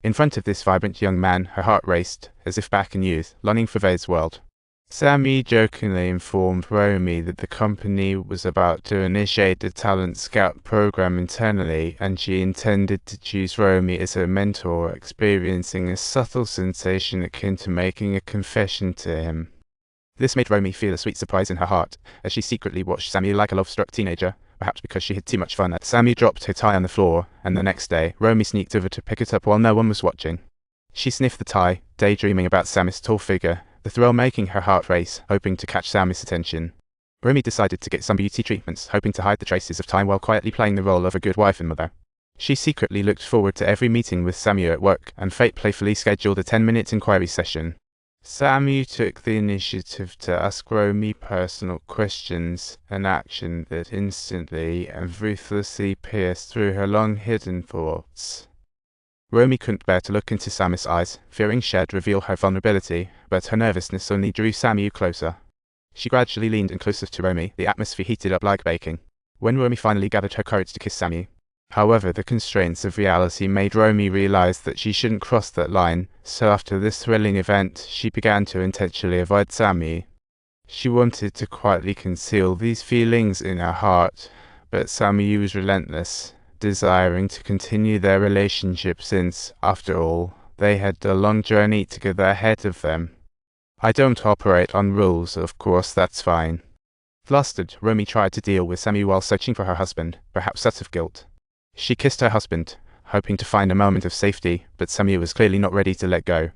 In front of this vibrant young man, her heart raced, as if back in youth, longing for Vay's world. Saimio jokingly informed Romi that the company was about to initiate a talent scout program internally, and she intended to choose Romi as her mentor, experiencing a subtle sensation akin to making a confession to him. This made Romi feel a sweet surprise in her heart, as she secretly watched Saimio like a love-struck teenager, perhaps because she had too much fun. Saimio dropped her tie on the floor, and the next day, Romi sneaked over to pick it up while no one was watching. She sniffed the tie, daydreaming about Saimio's tall figure, the thrill making her heart race, hoping to catch Saimio's attention. Romi decided to get some beauty treatments, hoping to hide the traces of time while quietly playing the role of a good wife and mother. She secretly looked forward to every meeting with Saimio at work, and fate playfully scheduled a 10-minute inquiry session. Saimio took the initiative to ask Romi personal questions, an action that instantly and ruthlessly pierced through her long-hidden thoughts. Romi couldn't bear to look into Saimio's eyes, fearing she'd reveal her vulnerability, but her nervousness only drew Saimio closer. She gradually leaned in closer to Romi, the atmosphere heated up like baking. When Romi finally gathered her courage to kiss Saimio, however, the constraints of reality made Romi realize that she shouldn't cross that line, so after this thrilling event, she began to intentionally avoid Saimio. She wanted to quietly conceal these feelings in her heart, but Saimio was relentless, desiring to continue their relationship since, after all, they had a long journey together ahead of them. I don't operate on rules, of course, that's fine. Flustered, Romi tried to deal with Saimio while searching for her husband, perhaps out of guilt. She kissed her husband, hoping to find a moment of safety, but Saimio was clearly not ready to let go.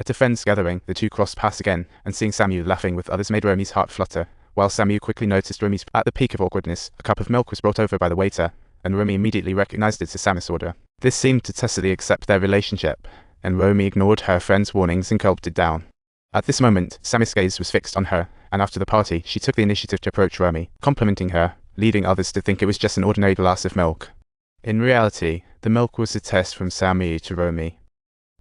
At a friend's gathering, the two crossed paths again, and seeing Saimio laughing with others made Romi's heart flutter. While Saimio quickly noticed Romi's at the peak of awkwardness, a cup of milk was brought over by the waiter, and Romi immediately recognized it as Saimio's order. This seemed to tacitly accept their relationship, and Romi ignored her friend's warnings and gulped it down. At this moment, Saimio's gaze was fixed on her, and after the party, she took the initiative to approach Romi, complimenting her, leading others to think it was just an ordinary glass of milk. In reality, the milk was a test from Saimio to Romi.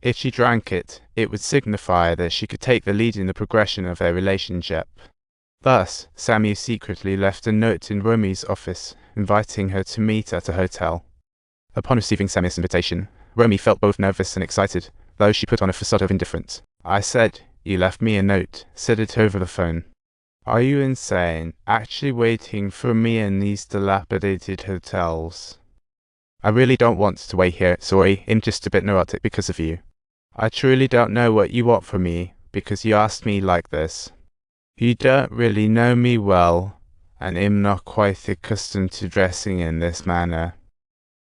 If she drank it, it would signify that she could take the lead in the progression of their relationship. Thus, Saimio secretly left a note in Romi's office, inviting her to meet at a hotel. Upon receiving Saimio's invitation, Romi felt both nervous and excited, though she put on a facade of indifference. "I said, you left me a note," said it over the phone. "Are you insane, actually waiting for me in these dilapidated hotels?" "I really don't want to wait here, sorry, I'm just a bit neurotic because of you." "I truly don't know what you want from me, because you asked me like this. You don't really know me well, and I'm not quite accustomed to dressing in this manner."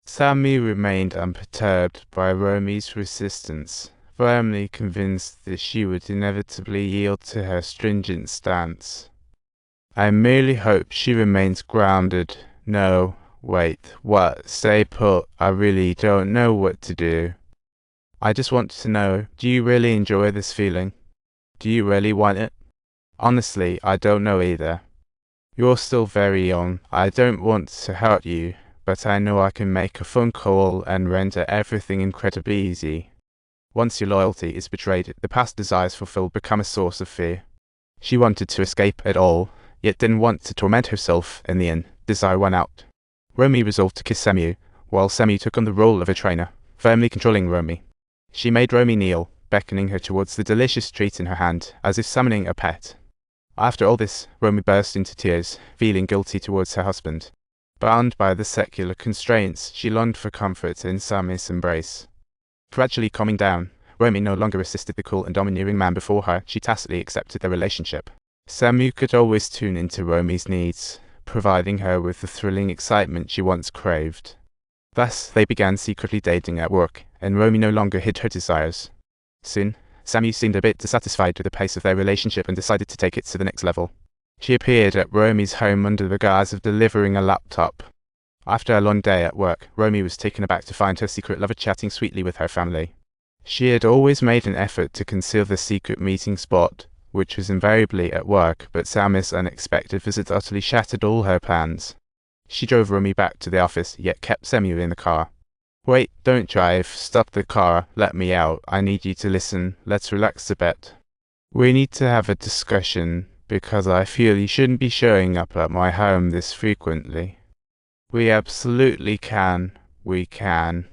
Saimio remained unperturbed by Romi's resistance, firmly convinced that she would inevitably yield to her stringent stance. "I merely hope she remains grounded. No, wait, what? Stay put. I really don't know what to do. I just want to know, do you really enjoy this feeling? Do you really want it? Honestly, I don't know either. You're still very young. I don't want to hurt you, but I know I can make a phone call and render everything incredibly easy. Once your loyalty is betrayed, the past desires fulfilled become a source of fear." She wanted to escape it all, yet didn't want to torment herself. In the end, desire won out. Romi resolved to kiss Saimio, while Saimio took on the role of a trainer, firmly controlling Romi. She made Romi kneel, beckoning her towards the delicious treat in her hand, as if summoning a pet. After all this, Romi burst into tears, feeling guilty towards her husband. Bound by the secular constraints, she longed for comfort in Saimio's embrace. Gradually calming down, Romi no longer assisted the cool and domineering man before her. She tacitly accepted their relationship. Saimio could always tune into Romi's needs, providing her with the thrilling excitement she once craved. Thus, they began secretly dating at work, and Romi no longer hid her desires. Soon, Saimio seemed a bit dissatisfied with the pace of their relationship and decided to take it to the next level. She appeared at Romi's home under the guise of delivering a laptop. After a long day at work, Romi was taken aback to find her secret lover chatting sweetly with her family. She had always made an effort to conceal the secret meeting spot, which was invariably at work, but Saimio's unexpected visit utterly shattered all her plans. She drove Romi back to the office, yet kept Saimio in the car. "Wait, don't drive, stop the car, let me out, I need you to listen, let's relax a bit. We need to have a discussion, because I feel you shouldn't be showing up at my home this frequently." "We absolutely can, we can."